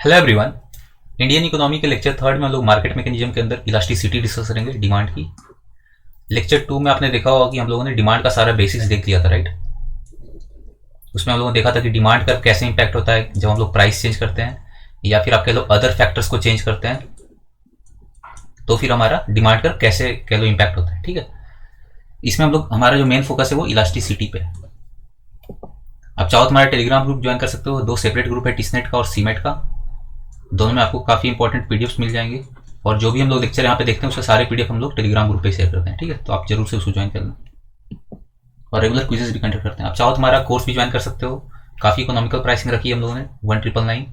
Hello everyone. Indian economy के lecture third में हम लोग मार्केट मैकेनिज्म के अंदर इलास्टिसिटी डिस्कस करेंगे, डिमांड की। लेक्चर टू में आपने देखा होगा कि हम लोगों ने डिमांड का सारा बेसिक्स देख लिया था, राइट। उसमें हम लोगों ने देखा था कि डिमांड का कैसे इंपैक्ट होता है जब हम लोग प्राइस चेंज करते हैं या फिर आप कह लो अदर फैक्टर्स को चेंज करते हैं, तो फिर हमारा डिमांड का कैसे कह लो इंपैक्ट होता है, ठीक है। इसमें हम लोग हमारा जो मेन फोकस है वो इलास्टिसिटी पे है। आप चाहो तो हमारा टेलीग्राम ग्रुप ज्वाइन कर सकते हो। दो सेपरेट ग्रुप है, टिसनेट का और सीमेट का। दोनों में आपको काफ़ी इंपॉर्टेंट पीडीएफ्स मिल जाएंगे और जो भी हम लोग लेक्चर यहाँ पे देखते हैं उसके सारे पीडीएफ हम लोग टेलीग्राम ग्रुप पे शेयर करते हैं, ठीक है। तो आप जरूर से उसको ज्वाइन करना और रेगुलर क्विजेस भी कंडक्ट करते हैं। आप चाहो तो हमारा कोर्स भी ज्वाइन कर सकते हो। काफ़ी इकोनॉमिकल प्राइसिंग रखी है हम लोगों ने, 1999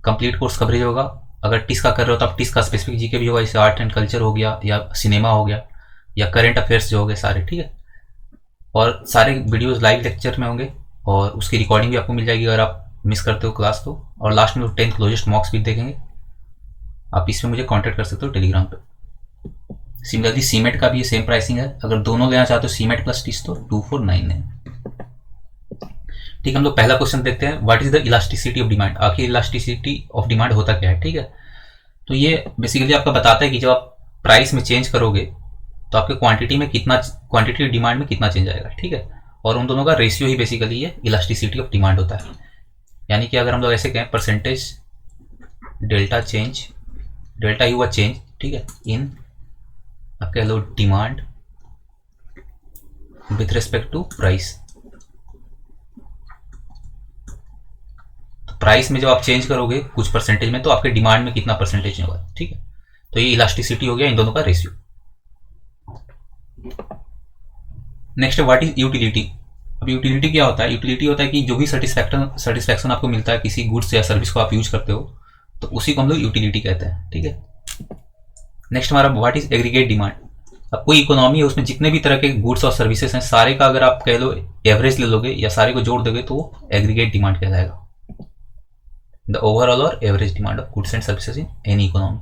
कंप्लीट कोर्स कवरेज होगा। अगर टिस का कर रहे हो तो आप टिस का स्पेसिफिक जीके भी होगा, जैसे आर्ट एंड कल्चर हो गया या सिनेमा हो गया या करेंट अफेयर्स जो हो गए सारे, ठीक है। और सारे वीडियोज़ लाइव लेक्चर में होंगे और उसकी रिकॉर्डिंग भी आपको मिल जाएगी अगर आप मिस करते हो क्लास तो। और लास्ट में 10th क्लोजेस्ट मॉक्स भी देखेंगे। आप इसमें मुझे कांटेक्ट कर सकते हो टेलीग्राम पे। सिमिलरली सीमेट का भी ये सेम प्राइसिंग है। अगर दोनों लेना चाहते हो सीमेट प्लस टिस तो 2499 है, ठीक है। हम लोग पहला क्वेश्चन देखते हैं, what is the elasticity of demand. आखिर इलास्टिसिटी ऑफ डिमांड होता क्या है, ठीक है। तो ये बेसिकली आपका बताता है कि जब आप प्राइस में चेंज करोगे तो आपके क्वांटिटी में कितना, क्वांटिटी डिमांड में कितना चेंज आएगा, ठीक है। और उन दोनों का रेशियो ही बेसिकली ये इलास्टिसिटी ऑफ डिमांड होता है। यानी कि अगर हम लोग ऐसे कहें परसेंटेज डेल्टा चेंज, डेल्टा ही हुआ चेंज, ठीक है, इन आप कह लो demand with respect to price. तो प्राइस में जब आप चेंज करोगे कुछ परसेंटेज में तो आपके डिमांड में कितना परसेंटेज होगा, ठीक है। तो ये इलास्टिसिटी हो गया इन दोनों का रेशियो। नेक्स्ट है व्हाट इज यूटिलिटी। अब यूटिलिटी क्या होता है? यूटिलिटी होता है कि जो भी सेटिस्फैक्शन आपको मिलता है किसी गुड्स या सर्विस को आप यूज करते हो तो उसी को हम लोग यूटिलिटी कहते हैं, ठीक है। नेक्स्ट हमारा व्हाट इज एग्रीगेट डिमांड। अब कोई इकोनॉमी है उसमें जितने भी तरह के गुड्स और सर्विसेज हैं सारे का अगर आप कह लो एवरेज ले लोगे या सारे को जोड़ दोगे तो वो एग्रीगेट डिमांड कहलाएगा। द ओवरऑल और average demand of goods and services in any economy.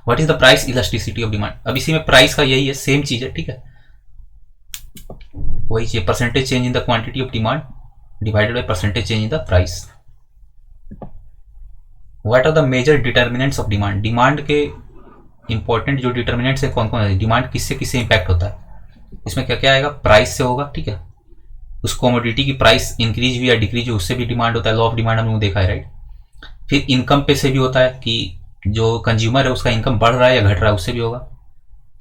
What is the price elasticity of demand. अब इसी में प्राइस का यही है, सेम चीज है, ठीक है। वही चीज, percentage change in the quantity of demand divided by percentage change in the price. What are the major determinants of demand. Demand के इंपॉर्टेंट जो डिटर्मिनेंट्स है कौन कौन है, डिमांड किससे किससे इंपैक्ट होता है। इसमें क्या क्या आएगा, प्राइस से होगा, ठीक है। उस कमोडिटी की प्राइस इंक्रीज हुई या डिक्रीज हुई उससे भी डिमांड होता है, लॉ ऑफ डिमांड हम लोग देखा है, राइट। फिर इनकम पे से भी होता है कि जो कंज्यूमर है उसका इनकम बढ़ रहा है या घट रहा है, उससे भी होगा।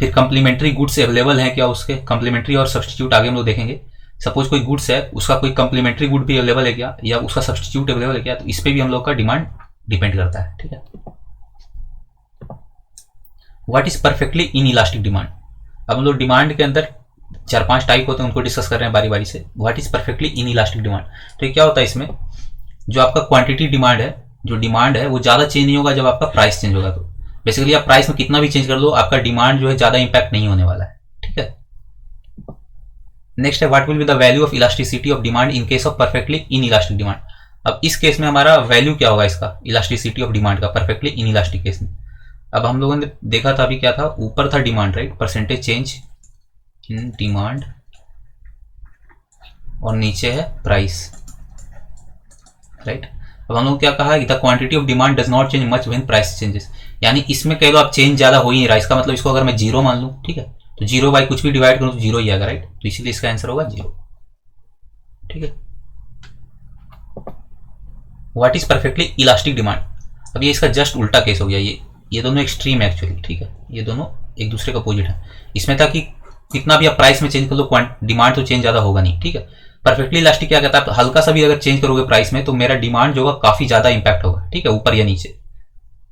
फिर कंप्लीमेंट्री गुड्स अवेलेबल है क्या, उसके कंप्लीमेंट्री और सब्सटीट्यूट आगे हम लोग देखेंगे। सपोज कोई गुड्स है उसका कोई कंप्लीमेंट्री गुड भी अवेलेबल है क्या या उसका सब्सटीट्यूट अवेलेबल है क्या, तो इस पर भी हम लोग का डिमांड डिपेंड करता है, ठीक है। What is perfectly in elastic demand. अब हम लोग डिमांड के अंदर 4-5 टाइप होते हैं उनको डिस्कस कर रहे हैं बारी बारी से। What is perfectly in elastic demand. तो ये क्या होता है, इसमें जो आपका क्वांटिटी डिमांड है, जो डिमांड है वो ज़्यादा चेंज नहीं होगा जब आपका प्राइस चेंज होगा। तो बेसिकली आप प्राइस में कितना भी चेंज कर लो आपका डिमांड जो है ज़्यादा इंपैक्ट नहीं होने वाला है, ठीक है। नेक्स्ट है what will be the value of elasticity of demand in case of perfectly in elastic demand. अब इस केस में हमारा वैल्यू क्या होगा इसका, इलास्टिसिटी ऑफ डिमांड का परफेक्टली इन इलास्टिक केस में। अब हम लोगों ने देखा था अभी क्या था, ऊपर था demand, right, percentage change in demand और नीचे है प्राइस, राइट। अब हम लोग क्या कहा, the quantity of demand does not change much when price changes. यानी इसमें कह लो आप चेंज ज्यादा हो ही नहीं रहा, इसका मतलब इसको अगर मैं जीरो मान लूं, ठीक है, तो जीरो बाई कुछ भी डिवाइड करूं तो जीरो ही आएगा, राइट। तो इसीलिए इसका आंसर होगा जीरो, ठीक है। What is perfectly elastic demand. अब ये इसका जस्ट उल्टा केस हो गया, ये दोनों एक्सट्रीम है एक्चुअली, ठीक है। ये दोनों एक दूसरे का अपोजिट है। इसमें था कि कितना भी आप प्राइस में चेंज कर लो डिमांड तो चेंज ज्यादा होगा नहीं, ठीक है। परफेक्टली इलास्टिक क्या कहता है, आप हल्का सा भी अगर चेंज करोगे प्राइस में तो मेरा डिमांड जो होगा काफी ज्यादा इंपैक्ट होगा, ठीक है, ऊपर या नीचे,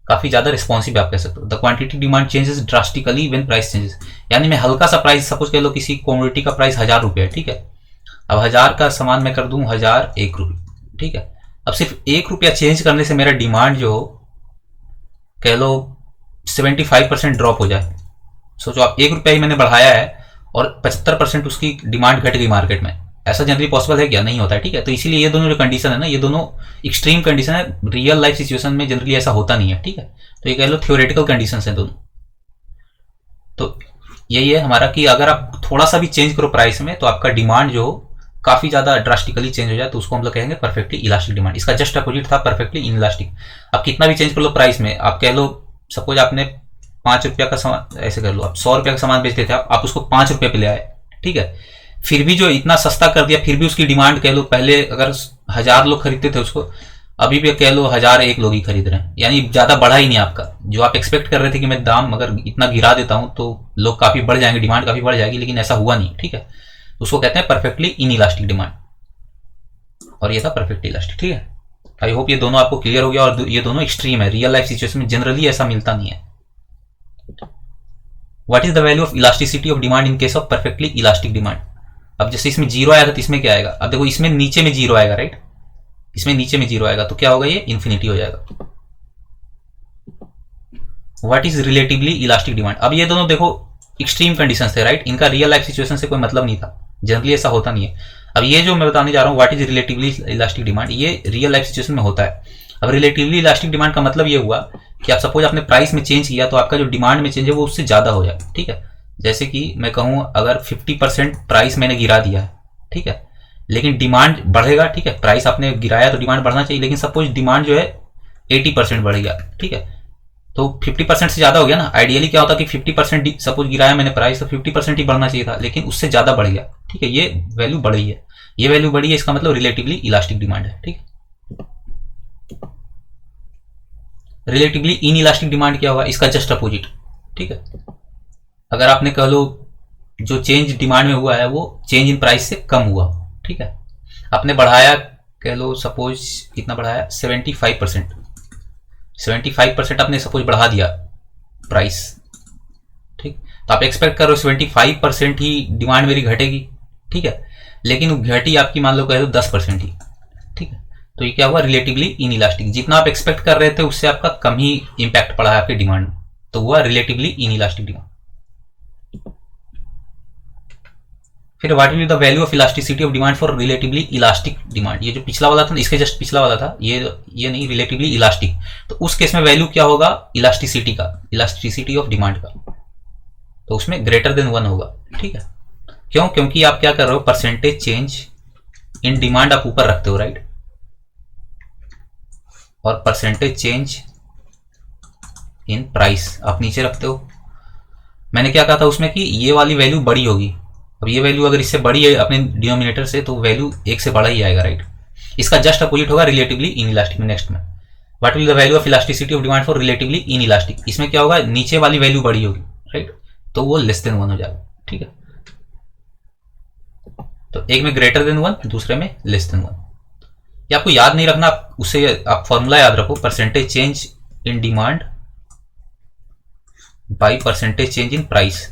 काफी ज्यादा रिस्पॉन्सिव आप कह सकते हो। The quantity demand changes drastically when price changes. यानी मैं हल्का सा प्राइस, सपोज कह लो किसी कमोडिटी का प्राइस 1000 रुपये है, ठीक है। अब 1000 का सामान मैं कर दूं 1001 रुपये, ठीक है। अब सिर्फ 1 रुपया चेंज करने से मेरा डिमांड जो कह लो 75% ड्रॉप हो जाए। सोचो आप 1 रुपया ही मैंने बढ़ाया है और 75% उसकी डिमांड घट गई मार्केट में। ऐसा जनरली पॉसिबल है क्या, नहीं होता है, ठीक है। तो इसीलिए ये दोनों जो कंडीशन है ना, ये दोनों एक्सट्रीम कंडीशन है। रियल लाइफ सिचुएशन में जनरली ऐसा होता नहीं है, ठीक है। तो ये कह लो थ्योरेटिकल कंडीशन है दोनों। तो यही है हमारा कि अगर आप थोड़ा सा भी चेंज करो प्राइस में तो आपका डिमांड जो काफी ज्यादा ड्रास्टिकली चेंज हो जाए तो उसको हम लोग कहेंगे परफेक्टली इलास्टिक डिमांड। इसका जस्ट अपोजिट था परफेक्टली इनइलास्टिक। आप कितना भी चेंज कर लो प्राइस में, आप कह लो सपोज आपने 5 रुपया का सामान, ऐसे कर लो आप 100 रुपया का सामान बेचते थे, आप उसको 5 रुपये पे ले आए, ठीक है, फिर भी जो इतना सस्ता कर दिया, फिर भी उसकी डिमांड कह लो पहले अगर 1000 लोग खरीदते थे उसको, अभी भी कह लो 1001 लोग ही खरीद रहे हैं, यानी ज्यादा बढ़ा ही नहीं आपका। जो आप एक्सपेक्ट कर रहे थे कि मैं दाम अगर इतना गिरा देता हूं तो लोग काफी बढ़ जाएंगे, डिमांड काफी बढ़ जाएगी, लेकिन ऐसा हुआ नहीं, ठीक है। उसको कहते हैं परफेक्टली इनइलास्टिक डिमांड, और ये था परफेक्टली इलास्टिक, ठीक है। आई होप ये दोनों आपको क्लियर हो गया, और ये दोनों एक्सट्रीम है, रियल लाइफ सिचुएशन में जनरली ऐसा मिलता नहीं है। What is the value of elasticity of demand in case of perfectly elastic demand. अब जैसे इसमें 0 आया था तो इसमें क्या आएगा, अब देखो इसमें नीचे में 0 आएगा, राइट, इसमें नीचे में 0 आएगा तो क्या होगा, ये इन्फिनिटी हो जाएगा। What is relatively elastic demand. अब ये दोनों देखो एक्सट्रीम कंडीशंस थे, राइट, इनका रियल लाइफ सिचुएशन से कोई मतलब नहीं था, जनरली ऐसा होता नहीं है। अब ये जो मैं बताने जा रहा हूँ what is relatively elastic demand, ये रियल लाइफ सिचुएशन में होता है। अब रिलेटिवली इलास्टिक डिमांड का मतलब ये हुआ कि आप सपोज आपने प्राइस में चेंज किया तो आपका जो डिमांड में चेंज है वो उससे ज्यादा हो जाए, ठीक है। जैसे कि मैं कहूँ अगर 50% प्राइस मैंने गिरा दिया है, ठीक है, लेकिन डिमांड बढ़ेगा, ठीक है, प्राइस आपने गिराया तो डिमांड बढ़ना चाहिए, लेकिन सपोज डिमांड जो है 80% बढ़ गया, ठीक है, तो 50% से ज्यादा हो गया ना। आइडियली क्या होता कि 50% सपोज गिराया मैंने प्राइस तो 50% ही बढ़ना चाहिए था, लेकिन उससे ज्यादा बढ़ गया, ठीक है, ये वैल्यू बढ़ी है, ये वैल्यू बढ़ी है, इसका मतलब रिलेटिवली इलास्टिक डिमांड है, ठीक है। रिलेटिवली इनइलास्टिक डिमांड क्या हुआ, इसका जस्ट अपोजिट, ठीक है। अगर आपने कह लो जो चेंज डिमांड में हुआ है वो चेंज इन प्राइस से कम हुआ, ठीक है, आपने बढ़ाया कह लो सपोज कितना बढ़ाया 75% आपने सपोज बढ़ा दिया प्राइस, ठीक, तो आप एक्सपेक्ट कर रहे हो 75% ही डिमांड मेरी घटेगी, ठीक है, लेकिन घटी आपकी मान लो कह लो 10% ही, ठीक है, तो ये क्या हुआ रिलेटिवली इनइलास्टिक। जितना आप एक्सपेक्ट कर रहे थे उससे आपका कम ही इंपैक्ट पड़ा है आपके डिमांड में, तो हुआ रिलेटिवली इनइलास्टिक डिमांड। फिर what will be the value of elasticity of demand for relatively elastic demand. ये जो पिछला वाला था ना, इसके जस्ट पिछला वाला था, ये नहीं, रिलेटिवली इलास्टिक, तो उस केस में वैल्यू क्या होगा इलास्टिसिटी का, इलास्टिसिटी ऑफ डिमांड का, तो उसमें ग्रेटर देन 1 होगा, ठीक है। क्यों, क्योंकि आप क्या कर रहे हो, परसेंटेज चेंज इन डिमांड आप ऊपर रखते हो, राइट, और परसेंटेज चेंज इन प्राइस आप नीचे रखते हो। मैंने क्या कहा था उसमें कि ये वाली वैल्यू बड़ी होगी, अब ये वैल्यू अगर इससे बड़ी है अपने डिनोमिनेटर से तो वैल्यू 1 से बड़ा ही आएगा, राइट। इसका जस्ट अपोजिट होगा रिलेटिवली इनइलास्टिक में। नेक्स्ट में what will the value of elasticity of demand for relatively inelastic, इसमें क्या होगा नीचे वाली वैल्यू बड़ी होगी, राइट, तो वो लेस देन 1 हो जाएगा, ठीक है। तो एक में ग्रेटर देन 1, दूसरे में लेस देन 1। ये आपको याद नहीं रखना, आप उसे आप फॉर्मूला याद रखो, percentage change in demand by percentage change in price,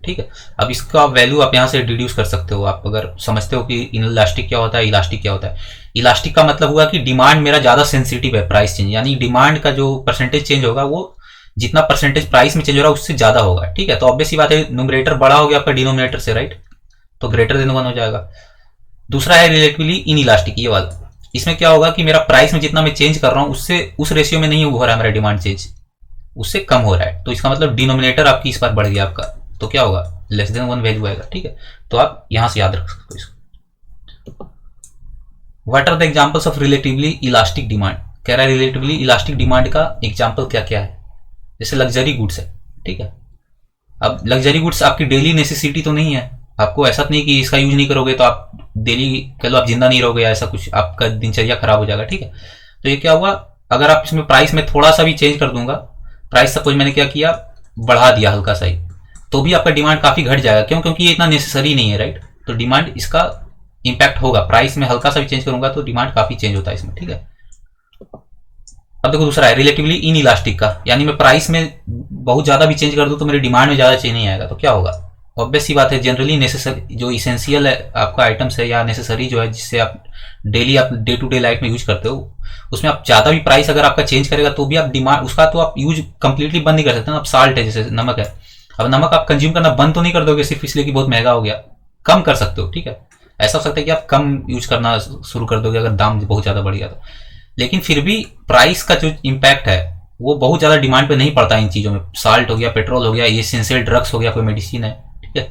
ठीक है। अब इसका वैल्यू आप यहां से डिड्यूस कर सकते हो, आप अगर समझते हो कि इनइलास्टिक क्या होता है, इलास्टिक क्या होता है। इलास्टिक का मतलब हुआ कि डिमांड मेरा ज्यादा सेंसिटिव है प्राइस चेंज, यानी डिमांड का जो परसेंटेज चेंज होगा वो जितना परसेंटेज प्राइस में चेंज हो रहा है उससे ज्यादा होगा, ठीक है। तो ऑब्वियस सी बात है न्यूमरेटर बड़ा हो गया आपका डिनोमिनेटर से, राइट, तो ग्रेटर देन 1 हो जाएगा। दूसरा है रिलेटिवली इनइलास्टिक, ये वाला, इसमें क्या होगा कि मेरा प्राइस में जितना मैं चेंज कर रहा हूं उससे उस रेशियो में नहीं हो रहा है मेरा डिमांड चेंज, उससे कम हो रहा है, तो इसका मतलब डिनोमिनेटर आपकी इस बार बढ़ गया आपका, तो क्या होगा लेस देन 1 वैल्यू आएगा, ठीक है। तो आप यहां से याद रख सकते हो इसको। What are the examples of relatively elastic demand, कह रहा है रिलेटिवली इलास्टिक डिमांड का एग्जांपल क्या क्या है। जैसे लग्जरी गुड्स है, ठीक है। अब लग्जरी गुड्स आपकी डेली नेसेसिटी तो नहीं है, आपको ऐसा नहीं कि इसका यूज नहीं करोगे तो आप डेली कह लो आप जिंदा नहीं रहोगे, ऐसा कुछ आपका दिनचर्या खराब हो जाएगा, ठीक है। तो ये क्या हुआ, अगर आप इसमें प्राइस में थोड़ा सा भी चेंज कर दूंगा, प्राइस सपोज मैंने क्या किया बढ़ा दिया हल्का सा ही, तो भी आपका डिमांड काफी घट जाएगा। क्यों, क्योंकि ये इतना नेसेसरी नहीं है, राइट, तो डिमांड इसका इंपैक्ट होगा। प्राइस में हल्का सा भी चेंज करूंगा तो डिमांड काफी चेंज होता है इसमें, ठीक है। अब देखो दूसरा है रिलेटिवली इनइलास्टिक का, यानी मैं प्राइस में बहुत ज्यादा भी चेंज कर दूं तो मेरे डिमांड में ज्यादा चेंज नहीं आएगा, तो क्या होगा, ऑब्वियस सी बात है जनरली नेसेसरी जो इसेंशियल है आपका आइटम्स है या नेसेसरी जो है जिससे आप डेली आप डे टू डे लाइफ में यूज करते हो, उसमें आप ज्यादा भी प्राइस अगर आपका चेंज करेगा तो भी आप डिमांड उसका तो आप यूज कंप्लीटली बंद नहीं कर सकते ना। अब साल्ट है, जैसे नमक है, अब नमक आप कंज्यूम करना बंद तो नहीं कर दोगे सिर्फ इसलिए कि बहुत महंगा हो गया, कम कर सकते हो, ठीक है। ऐसा हो सकता है कि आप कम यूज करना शुरू कर दोगे अगर दाम बहुत ज्यादा बढ़ गया तो, लेकिन फिर भी प्राइस का जो इम्पैक्ट है वो बहुत ज्यादा डिमांड पे नहीं पड़ता इन चीजों में। साल्ट हो गया, पेट्रोल हो गया, ये एसेंशियल ड्रग्स हो गया, कोई मेडिसिन है, ठीक है।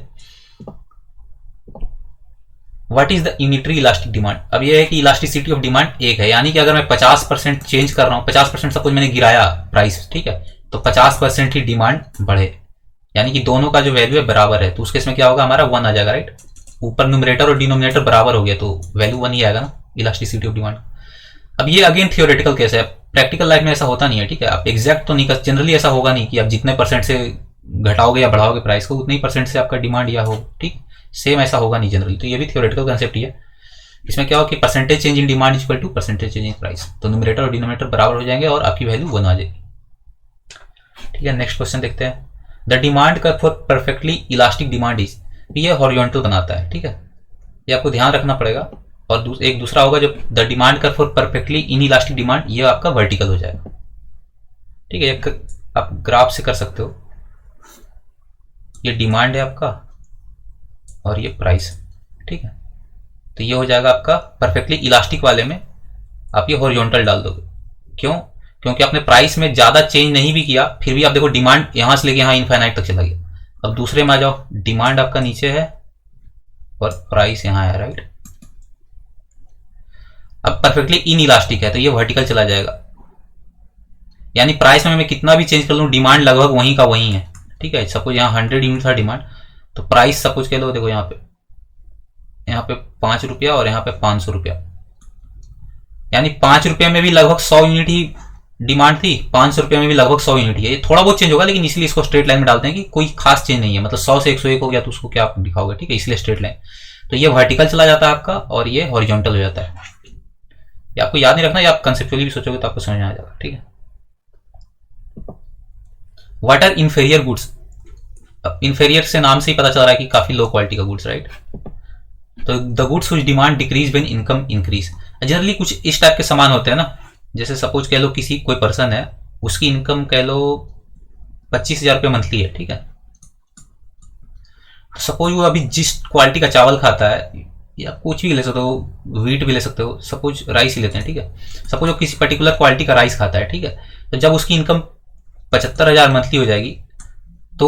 What is the unitary elastic demand. अब ये है कि इलास्टिसिटी ऑफ डिमांड एक है, यानी कि अगर मैं 50% चेंज कर रहा हूँ, 50% सपोज मैंने गिराया प्राइस, ठीक है, तो 50% ही डिमांड बढ़े, यानी कि दोनों का जो वैल्यू है बराबर है, तो उस केस में क्या होगा, हमारा 1 आ जाएगा, राइट। ऊपर न्यूमरेटर और डिनोमिनेटर बराबर हो गया तो वैल्यू 1 ही आएगा ना, इलास्टिसिटी ऑफ डिमांड। अब ये अगेन थियोरेटिकल केस है, प्रैक्टिकल लाइफ में ऐसा होता नहीं है, ठीक है। आप एग्जैक्ट तो नहीं कर, जनरली ऐसा होगा नहीं कि आप जितने परसेंट से घटाओगे या बढ़ाओगे प्राइस को, उतने ही परसेंट से आपका डिमांड या हो, ठीक, सेम ऐसा होगा नहीं जनरली। तो ये भी थियोरेटिकल कंसेप्ट ही है। इसमें क्या हो कि percentage change in demand equal to percentage change in price, तो न्यूमरेटर और डिनोमिनेटर बराबर हो जाएंगे और आपकी वैल्यू 1 आ जाएगी, ठीक है। नेक्स्ट क्वेश्चन देखते हैं। The demand curve for perfectly elastic demand is, ये हॉरिजॉन्टल बनाता है, ठीक है, ये आपको ध्यान रखना पड़ेगा। और एक दूसरा होगा जब the demand curve for perfectly in elastic demand, ये आपका वर्टिकल हो जाएगा, ठीक है। आप ग्राफ से कर सकते हो, ये डिमांड है आपका और ये प्राइस, ठीक है, तो ये हो जाएगा आपका परफेक्टली इलास्टिक वाले में आप ये हॉरिजॉन्टल डाल दोगे। क्यों? क्योंकि आपने प्राइस में ज्यादा चेंज नहीं भी किया, फिर भी आप देखो डिमांड यहां से लेके यहां इनफाइनाइट तक चला गया। अब दूसरे में आ जाओ, डिमांड आपका नीचे है और प्राइस यहां है, राइट। अब परफेक्टली इन इलास्टिक है तो ये वर्टिकल चला जाएगा, यानी प्राइस में मैं कितना भी चेंज कर लूं, डिमांड लगभग वहीं का वहीं है, ठीक है। सपोज यहाँ 100 यूनिट था डिमांड, तो प्राइस सपोज कह लो, देखो यहाँ पे 5 रुपया और यहाँ पे 500 रुपया, यानी 5 रुपये में भी लगभग 100 यूनिट ही डिमांड थी, 500 रुपये में भी लगभग 100 यूनिट है। ये थोड़ा बहुत चेंज होगा, लेकिन इसलिए इसको स्ट्रेट लाइन में डालते हैं कि कोई खास चेंज नहीं है, मतलब 100 से 101 हो गया तो उसको क्या आप दिखाओगे, ठीक है, इसलिए स्ट्रेट लाइन। तो ये वर्टिकल चला जाता है आपका और ये हॉरिजॉन्टल हो जाता है। ये आपको याद नहीं रखना, या आप कंसेप्चुअली भी सोचोगे तो आपको समझ में आ जाएगा, ठीक है। What are inferior goods. Inferior से नाम से ही पता चल रहा है कि काफी लो क्वालिटी का गुड्स, राइट। तो the goods which demand decrease when income increase. Generally कुछ इस टाइप के सामान होते हैं ना, जैसे सपोज कह लो किसी कोई पर्सन है, उसकी इनकम कह लो 25,000 रुपये मंथली है, ठीक है। सपोज वो अभी जिस क्वालिटी का चावल खाता है, या कुछ भी ले सकते हो, व्हीट भी ले सकते हो, सपोज राइस ही लेते हैं, ठीक है। सपोज वो किसी पर्टिकुलर क्वालिटी का राइस खाता है, ठीक है, तो जब उसकी इनकम 75,000 मंथली हो जाएगी तो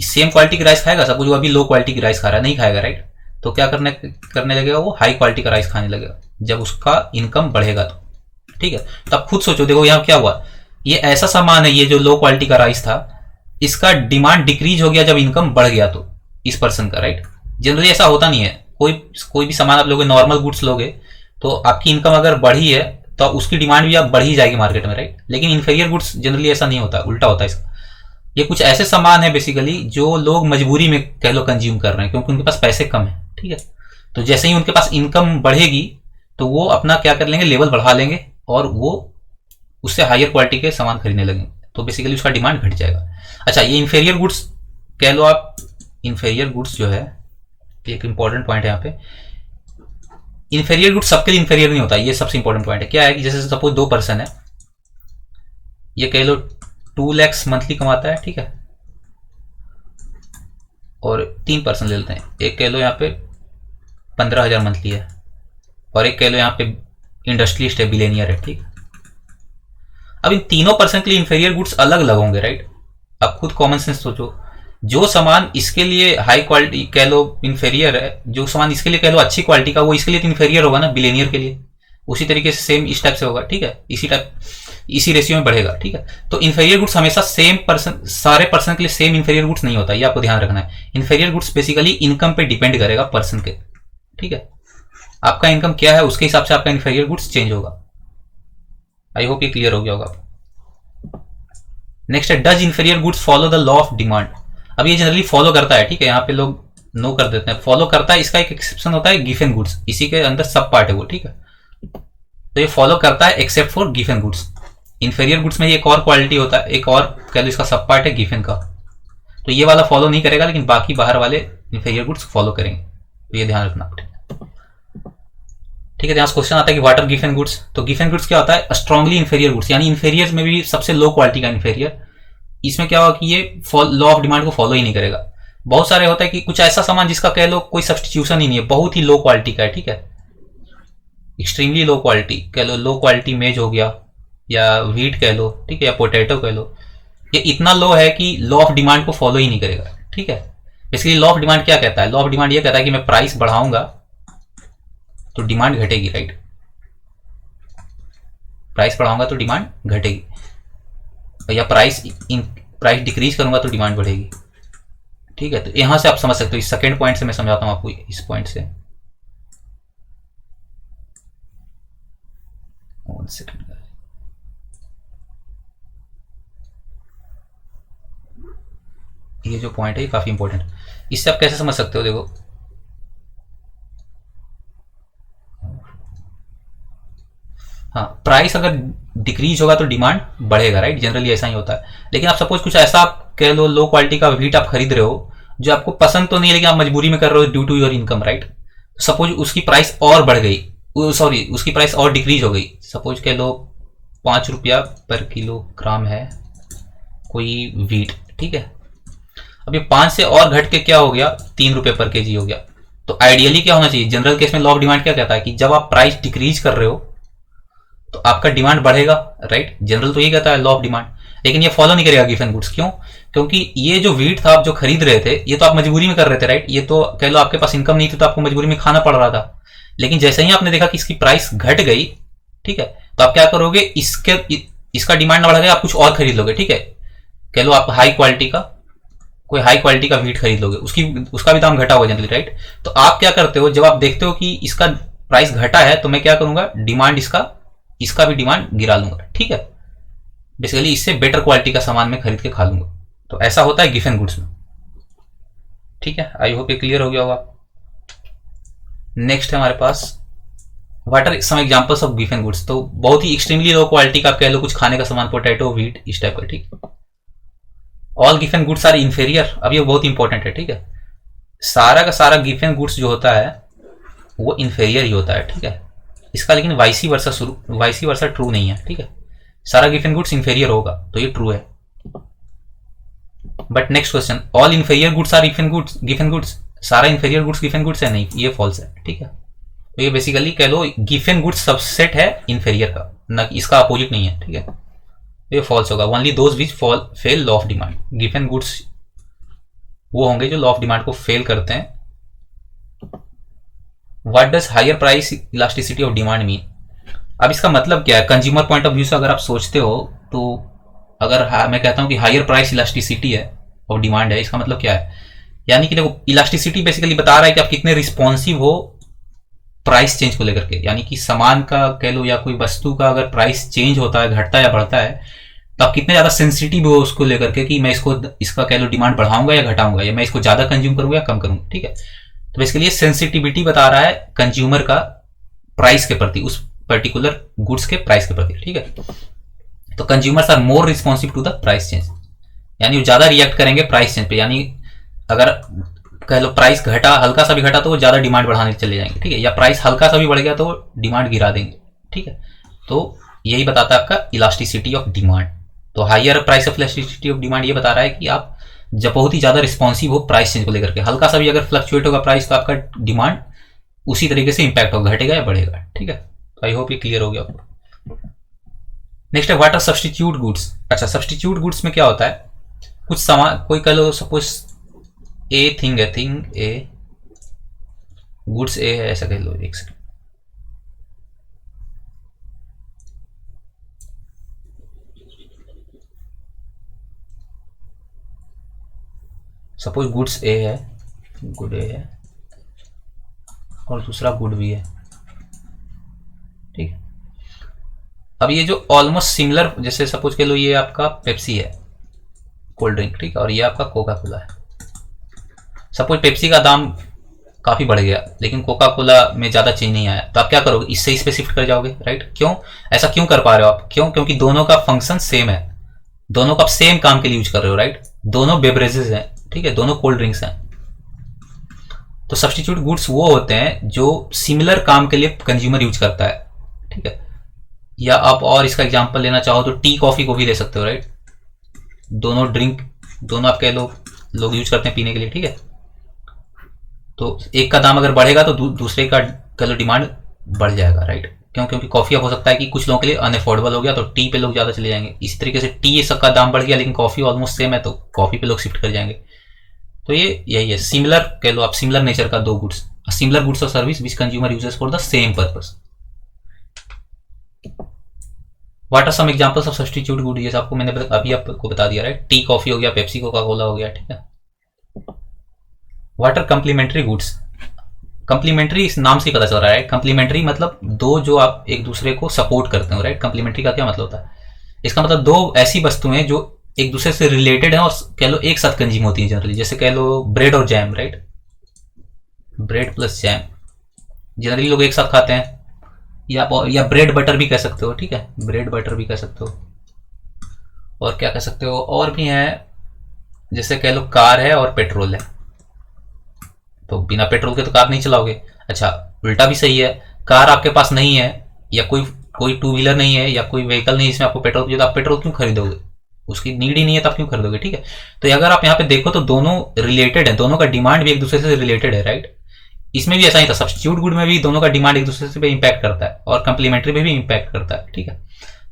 सेम क्वालिटी की राइस खाएगा। सपोज वो अभी लो क्वालिटी की राइस खा रहा है, नहीं खाएगा, राइट। तो क्या करने लगेगा, वो हाई क्वालिटी का राइस खाने लगेगा जब उसका इनकम बढ़ेगा तो, ठीक है। तो आप खुद सोचो, देखो यहाँ क्या हुआ, ये ऐसा सामान है, ये जो लो क्वालिटी का राइस था, इसका डिमांड डिक्रीज हो गया जब इनकम बढ़ गया तो इस पर्सन का, राइट। जनरली ऐसा होता नहीं है, कोई भी सामान आप लोगे, नॉर्मल गुड्स लोगे तो आपकी इनकम अगर बढ़ी है तो उसकी डिमांड भी आप बढ़ी जाएगी मार्केट में, राइट। लेकिन इन्फीरियर गुड्स जनरली ऐसा नहीं होता, उल्टा होता है इसका। ये कुछ ऐसे सामान है बेसिकली जो लोग मजबूरी में कह लो कंज्यूम कर रहे हैं, क्योंकि उनके पास पैसे कम है, ठीक है। तो जैसे ही उनके पास इनकम बढ़ेगी तो वो अपना क्या कर लेंगे, लेवल बढ़ा लेंगे और वो उससे हायर क्वालिटी के सामान खरीदने लगेंगे, तो बेसिकली उसका डिमांड घट जाएगा। अच्छा, ये इन्फीरियर गुड्स कह लो आप, इन्फीरियर गुड्स जो है एक इंपॉर्टेंट पॉइंट है यहाँ पे। इन्फीरियर गुड्स सबके लिए इन्फीरियर नहीं होता, ये सबसे इंपॉर्टेंट पॉइंट है। क्या है कि जैसे सपोज 2 पर्सन है, ये कह लो 2 लाख मंथली कमाता है, ठीक है, और 3 पर्सन ले लेते हैं, एक कह लो यहाँ पे 15,000 मंथली है और एक कह लो यहाँ पे इंडस्ट्रियलिस्ट है, बिलियनियर है, ठीक। अब इन तीनों पर्सन के लिए इन्फीरियर गुड्स अलग अलग होंगे, राइट। अब खुद कॉमन सेंस सोचो, जो सामान इसके लिए हाई क्वालिटी कह लो इन्फीरियर है, जो सामान इसके लिए कह लो अच्छी क्वालिटी का, वो इसके लिए तो इन्फीरियर होगा ना, बिलियनियर के लिए। उसी तरीके से सेम इस टाइप से होगा, ठीक है, इसी रेशियो में बढ़ेगा, ठीक है। तो इन्फीरियर गुड्स हमेशा सेम पर्सन, सारे पर्सन के लिए सेम इन्फीरियर गुड्स नहीं होता, ये आपको ध्यान रखना है। इन्फीरियर गुड्स बेसिकली इनकम पे डिपेंड करेगा पर्सन के, ठीक है। आपका इनकम क्या है उसके हिसाब से आपका इन्फीरियर गुड्स चेंज होगा। आई होप ये क्लियर हो गया होगा। नेक्स्ट है, does inferior goods follow the law of demand. अब ये जनरली फॉलो करता है, ठीक है, यहाँ पे लोग नो कर देते हैं, फॉलो करता है। इसका एक एक्सेप्शन होता है गिफन गुड्स, इसी के अंदर सब पार्ट है वो, ठीक है। तो ये फॉलो करता है except for Giffen goods. Inferior goods में एक और क्वालिटी होता है, एक और कह लो इसका सब पार्ट है गिफन का, तो ये वाला फॉलो नहीं करेगा, लेकिन बाकी बाहर वाले इन्फीरियर गुड्स फॉलो करेंगे, तो ये ध्यान रखना, ठीक है। यहाँ क्वेश्चन आता है कि व्हाट आर गिफन गुड्स। तो गिफन गुड्स क्या होता है, स्ट्रांगली इन्फीरियर गुड्स, यानी इन्फीरियर में भी सबसे लो क्वालिटी का इन्फीरियर। इसमें क्या होगा कि ये लॉ ऑफ डिमांड को फॉलो ही नहीं करेगा। बहुत सारे होता है कि कुछ ऐसा सामान जिसका कह लो कोई सब्सटीट्यूशन ही नहीं है, बहुत ही लो क्वालिटी का है, ठीक है, एक्सट्रीमली लो क्वालिटी कह लो, लो क्वालिटी मेज हो गया या व्हीट कह लो, ठीक है, या पोटैटो कह लो, ये इतना लो है कि लॉ ऑफ डिमांड को फॉलो ही नहीं करेगा, ठीक है। बेसिकली लॉ ऑफ डिमांड क्या कहता है, लॉ ऑफ डिमांड ये कहता है कि मैं प्राइस बढ़ाऊंगा तो डिमांड घटेगी, राइट। प्राइस बढ़ाऊंगा तो डिमांड घटेगी, या प्राइस डिक्रीज करूंगा तो डिमांड बढ़ेगी, ठीक है। तो यहां से आप समझ सकते हो, इस सेकेंड पॉइंट से मैं समझाता हूं आपको, इस पॉइंट से। वन सेकेंड, ये जो पॉइंट है ये काफी इंपॉर्टेंट, इससे आप कैसे समझ सकते हो, देखो हाँ, प्राइस अगर डिक्रीज होगा तो डिमांड बढ़ेगा, राइट, जनरली ऐसा ही होता है। लेकिन आप सपोज कुछ ऐसा आप कह लो, लो क्वालिटी का व्हीट आप खरीद रहे हो जो आपको पसंद तो नहीं है लेकिन आप मजबूरी में कर रहे हो due to your income, right. Suppose उसकी प्राइस और बढ़ गई, सॉरी उसकी प्राइस और डिक्रीज हो गई, सपोज कह लो 5 रुपया पर किलोग्राम है कोई व्हीट, ठीक है। अब ये 5 से और घट के क्या हो गया, 3 रुपये पर केजी हो गया। तो आइडियली क्या होना चाहिए, जनरल केस में लॉ ऑफ डिमांड क्या कहता है कि जब आप प्राइस डिक्रीज कर रहे हो तो आपका डिमांड बढ़ेगा, राइट। जनरल तो ये कहता है लॉ ऑफ डिमांड, लेकिन ये फॉलो नहीं करेगा गिवन गुड्स। क्यों? क्योंकि ये जो व्हीट था आप जो खरीद रहे थे ये तो आप मजबूरी में कर रहे थे, राइट। ये तो कह लो आपके पास इनकम नहीं थी तो आपको मजबूरी में खाना पड़ रहा था। लेकिन जैसे ही आपने देखा कि इसकी प्राइस घट गई, ठीक है, तो आप क्या करोगे, इसका डिमांड बढ़ गया, आप कुछ और खरीद लोगे, ठीक है। कह लो आप कोई हाई क्वालिटी का व्हीट खरीद लोगे, उसका भी दाम घटा हुआ जनरली, राइट। तो आप क्या करते हो, जब आप देखते हो कि इसका प्राइस घटा है तो मैं क्या करूंगा, डिमांड इसका भी डिमांड गिरा लूंगा, ठीक है। बेसिकली इससे बेटर क्वालिटी का सामान मैं खरीद के खा लूंगा। तो ऐसा होता है गिवन गुड्स में, ठीक है। आई होप ये क्लियर हो गया होगा। नेक्स्ट है हमारे पास what are some examples of गिवन गुड्स। तो बहुत ही एक्सट्रीमली लो क्वालिटी का आप कह लो कुछ खाने का सामान, पोटैटो, व्हीट, इस टाइप का, ठीक। ऑल गिवन गुड्स आर इन्फेरियर, अब ये बहुत इंपॉर्टेंट है, ठीक है। सारा का सारा गिवन गुड्स जो होता है वो इन्फेरियर ही होता है, ठीक है। इसका लेकिन वाइसी वर्सा ट्रू नहीं है, ठीक है। सारा गिवन गुड्स इन्फेरियर होगा तो ये ट्रू है। But next question, all inferior goods are गिवन गुड्स। सारा इन्फेरियर गुड्स गिवन गुड्स है? नहीं, ये फॉल्स है, ठीक है। तो ये बेसिकली कह लो गिवन गुड्स सबसेट है इन्फेरियर का, ना कि इसका अपोजिट नहीं है, ठीक है। ये फॉल्स होगा। Only those which fail law of demand. गिवन गुड्स वो होंगे जो लॉ ऑफ डिमांड को फेल करते हैं। What does higher price elasticity of demand mean. अब इसका मतलब क्या है, कंज्यूमर पॉइंट ऑफ व्यू से अगर आप सोचते हो तो अगर मैं कहता हूं कि हायर प्राइस इलास्टिसिटी है और डिमांड है, इसका मतलब क्या है, यानी कि देखो इलास्टिसिटी बेसिकली बता रहा है कि आप कितने रिस्पॉन्सिव हो प्राइस चेंज को लेकर के। यानी कि सामान का कह लो या कोई वस्तु का अगर प्राइस चेंज होता है, घटता है या बढ़ता है, तो आप कितने ज्यादा सेंसिटिव हो उसको लेकर के कि मैं इसका कह लो डिमांड बढ़ाऊंगा या घटाऊंगा, या मैं इसको ज्यादा कंज्यूम करूंगा या कम करूंगा, ठीक है। तो बेसिकली सेंसिटिविटी बता रहा है कंज्यूमर का प्राइस के प्रति, उस पर्टिकुलर गुड्स के प्राइस के प्रति, ठीक है। तो consumers are more responsive to the price change, यानी वो ज्यादा रिएक्ट करेंगे प्राइस चेंज पे। यानी अगर कह लो प्राइस घटा, हल्का सा भी घटा तो वो ज्यादा डिमांड बढ़ाने चले जाएंगे, ठीक है। या प्राइस हल्का सा भी बढ़ गया तो वो डिमांड गिरा देंगे, ठीक है। तो यही बताता है आपका इलास्टिसिटी ऑफ डिमांड। तो higher price of elasticity of demand ये बता रहा है कि आप जब बहुत ही ज्यादा रिस्पॉन्सिव हो प्राइस चेंज को लेकर के, हल्का सा भी अगर फ्लक्चुएट होगा प्राइस तो आपका डिमांड उसी तरीके से इंपैक्ट होगा, घटेगा या बढ़ेगा, ठीक है। तो आई होप ये क्लियर हो गया आपको। नेक्स्ट है व्हाट आर सब्स्टिट्यूट गुड्स। अच्छा, सब्स्टिट्यूट गुड्स में क्या होता है, कुछ सामान, कोई कह लो सपोज ए थिंग है, थिंग ए, गुड्स ए है, ऐसा कह लो। एक सेकंड, सपोज गुड्स ए है, गुड ए है और दूसरा गुड भी है, ठीक है। अब ये जो ऑलमोस्ट सिमिलर, जैसे सपोज कह लो ये आपका पेप्सी है, कोल्ड ड्रिंक, ठीक है, और ये आपका कोका कोला है। सपोज पेप्सी का दाम काफी बढ़ गया लेकिन कोका कोला में ज्यादा चेंज नहीं आया, तो आप क्या करोगे, इससे इस पे शिफ्ट कर जाओगे, राइट। क्यों ऐसा क्यों कर पा रहे हो आप, क्यों, क्योंकि दोनों का फंक्शन सेम है, दोनों का आप सेम काम के लिए यूज कर रहे हो, राइट। दोनों बेवरेजेस हैं, ठीक है, दोनों कोल्ड ड्रिंक्स हैं। तो सब्स्टिट्यूट गुड्स वो होते हैं जो सिमिलर काम के लिए कंज्यूमर यूज करता है, ठीक है। या आप और इसका एग्जांपल लेना चाहो तो टी कॉफी को भी ले सकते हो, राइट। दोनों आप कह लो लोग यूज करते हैं पीने के लिए, ठीक है। तो एक का दाम अगर बढ़ेगा तो दूसरे का कह लो डिमांड बढ़ जाएगा, राइट। क्यों? क्योंकि कॉफी अब हो सकता है कि कुछ लोगों के लिए अनअफोर्डेबल हो गया तो टी पे लोग ज्यादा चले जाएंगे। इसी तरीके से टी ये सबका दाम बढ़ गया लेकिन कॉफी ऑलमोस्ट सेम है तो कॉफी पे लोग शिफ्ट कर जाएंगे। तो ये यही है, सिमिलर कह लो आप, सिमिलर नेचर का दो गुड्स, सिमिलर गुड्स और service which consumer uses for the same purpose. What are some examples of substitute good, ये आपको मैंने अभी आपको बता दिया, राइट। टी कॉफी हो गया, पेप्सी कोका कोला हो गया, ठीक है। What are complementary goods, complementary इस नाम से पता चल रहा है, कंप्लीमेंट्री मतलब दो जो आप एक दूसरे को सपोर्ट करते हो, राइट। कंप्लीमेंट्री का क्या मतलब होता है, इसका मतलब दो ऐसी वस्तुएं जो एक दूसरे से रिलेटेड है और कह लो एक साथ कंज्यूम होती है जनरली। जैसे कह लो ब्रेड और jam, right, bread plus jam generally लोग एक साथ खाते हैं, या ब्रेड बटर भी कह सकते हो, ठीक है, ब्रेड बटर भी कह सकते हो। और क्या कह सकते हो, और भी है, जैसे कह लो कार है और पेट्रोल है, तो बिना पेट्रोल के तो कार नहीं चलाओगे। अच्छा, उल्टा भी सही है, कार आपके पास नहीं है या कोई टू व्हीलर नहीं है या कोई व्हीकल नहीं है जिसमें आपको पेट्रोल चाहिए, तो आप पेट्रोल क्यों खरीदोगे, उसकी नीड ही नहीं है तो आप क्यों खरीदोगे, ठीक है। तो अगर आप यहाँ पे देखो तो दोनों रिलेटेड है, दोनों का डिमांड भी एक दूसरे से रिलेटेड है, राइट। इसमें भी ऐसा ही था, सब्स्टिट्यूट गुड में भी दोनों का डिमांड एक दूसरे से भी इंपैक्ट करता है और कंप्लीमेंट्री में भी इंपैक्ट करता है, ठीक है।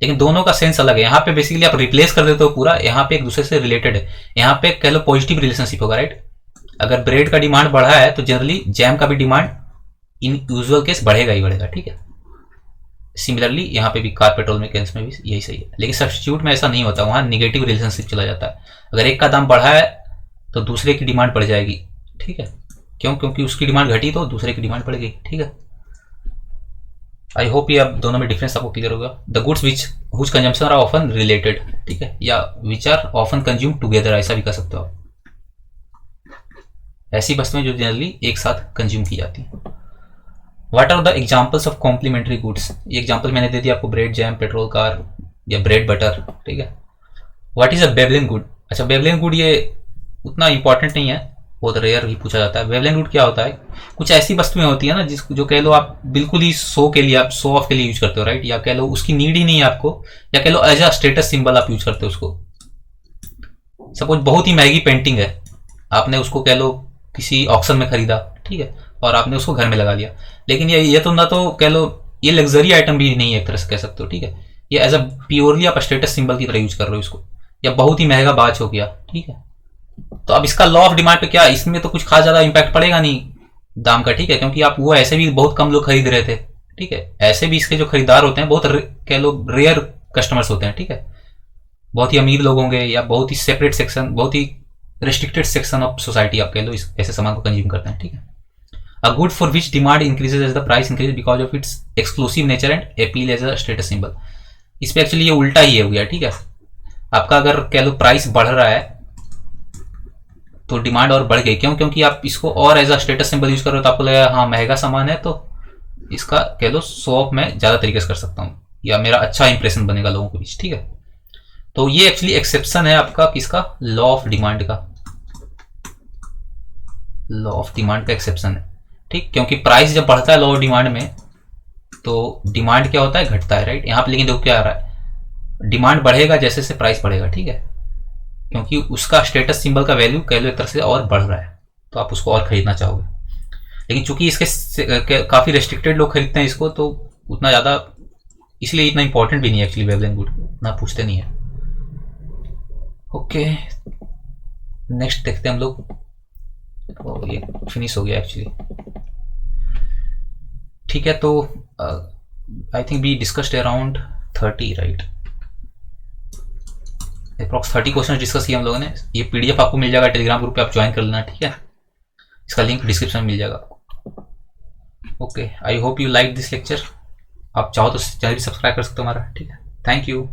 लेकिन दोनों का सेंस अलग है। यहाँ पे बेसिकली आप रिप्लेस कर देते हो पूरा, यहाँ पे एक दूसरे से रिलेटेड है, यहाँ पे कह लो पॉजिटिव रिलेशनशिप होगा, राइट। अगर ब्रेड का डिमांड बढ़ा है तो जनरली जैम का भी डिमांड इन यूजुअल केस बढ़ेगा ही बढ़ेगा, ठीक है। सिमिलरली यहाँ पे भी कार पेट्रोल में केस में भी यही सही है, लेकिन सब्स्टिट्यूट में ऐसा नहीं होता, वहां निगेटिव रिलेशनशिप चला जाता है। अगर एक का दाम बढ़ा है तो दूसरे की डिमांड बढ़ जाएगी, ठीक है। क्यों, क्योंकि उसकी डिमांड घटी तो दूसरे की डिमांड बढ़ेगी, ठीक है। आई होप ये अब दोनों में डिफरेंस आपको क्लियर होगा। The goods which whose consumption are often related, ठीक है, या which are often consume together, ऐसा भी कर सकते हो आप। ऐसी वस्तुएं जो जनरली एक साथ कंज्यूम की जाती हैं। What are the examples of complementary goods, ये एग्जांपल मैंने दे दिया आपको, ब्रेड जैम पेट्रोल कार या ब्रेड बटर, ठीक है। What is a Veblen good, अच्छा बेवलिन गुड ये उतना इंपॉर्टेंट नहीं है, बहुत रेयर ही पूछा जाता है। वेवलेन गुड क्या होता है, कुछ ऐसी वस्तुएं होती है ना जो कह लो आप बिल्कुल ही शो के लिए, आप शो ऑफ के लिए यूज करते हो, राइट, या कह लो उसकी नीड ही नहीं है आपको, या कह लो एज अ स्टेटस सिंबल आप यूज करते हो उसको। सपोज बहुत ही महंगी पेंटिंग है, आपने उसको कह लो किसी ऑक्शन में खरीदा, ठीक है, और आपने उसको घर में लगा लिया, लेकिन ये तो ना तो कह लो ये लग्जरी आइटम भी नहीं है एक तरह से कह सकते हो, ठीक है। ये एज अ प्योरली आप स्टेटस सिंबल की तरह यूज कर रहे हो इसको, या बहुत ही महंगा बाज हो गया, ठीक है। तो अब इसका लॉ ऑफ डिमांड पे क्या, इसमें तो कुछ खास ज्यादा इंपैक्ट पड़ेगा नहीं दाम का, ठीक है, क्योंकि आप वो ऐसे भी बहुत कम लोग खरीद रहे थे, ठीक है। ऐसे भी इसके जो खरीदार होते हैं बहुत कह लो रेयर कस्टमर्स होते हैं, ठीक है। बहुत ही अमीर लोग होंगे या बहुत ही सेपरेट सेक्शन, बहुत ही रेस्ट्रिक्टेड सेक्शन ऑफ सोसाइटी आप कह लो इस ऐसे सामान को कंज्यूम करते हैं, ठीक है। A good for which demand increases as the price increase because of its exclusive nature and appeal as a status symbol. इस पे एक्चुअली ये उल्टा ही है हो गया, ठीक है। आपका अगर कह लो प्राइस बढ़ रहा है तो डिमांड और बढ़ गई, क्यों, क्योंकि आप इसको और as a status symbol use कर रहे हो, तो आपको लगेगा हाँ महंगा सामान है तो इसका कह लो शो ऑफ मैं ज्यादा तरीके से कर सकता हूँ, या मेरा अच्छा इंप्रेशन बनेगा लोगों के बीच, ठीक है। तो ये एक्चुअली एक्सेप्शन है आपका किसका, लॉ ऑफ डिमांड का, लॉ ऑफ डिमांड का एक्सेप्शन है, ठीक। क्योंकि प्राइस जब बढ़ता है लॉ ऑफ डिमांड में तो डिमांड क्या होता है, घटता है, राइट। यहाँ पे लेकिन देखो क्या आ रहा है, डिमांड बढ़ेगा जैसे से प्राइस बढ़ेगा, ठीक है, क्योंकि उसका स्टेटस सिंबल का वैल्यू कह लो एक तरह से और बढ़ रहा है, तो आप उसको और खरीदना चाहोगे। लेकिन चूंकि इसके काफी रेस्ट्रिक्टेड लोग खरीदते हैं इसको, तो उतना ज्यादा इसलिए इतना इंपॉर्टेंट भी नहीं है एक्चुअली, वेवलेन गुड ना पूछते नहीं है। ओके, नेक्स्ट देखते हैं हम लोग। ये फिनिश हो गया एक्चुअली, ठीक है। तो I think we discussed around 30, right, approx 30 question discuss किए हम लोगों ने। ये पीडीएफ आपको मिल जाएगा टेलीग्राम ग्रुप पे, आप ज्वाइन कर लेना, ठीक है। इसका लिंक डिस्क्रिप्शन में मिल जाएगा। Okay, I hope you like this lecture. आप चाहो तो चैनल भी सब्सक्राइब कर सकते हो हमारा, ठीक है। Thank you.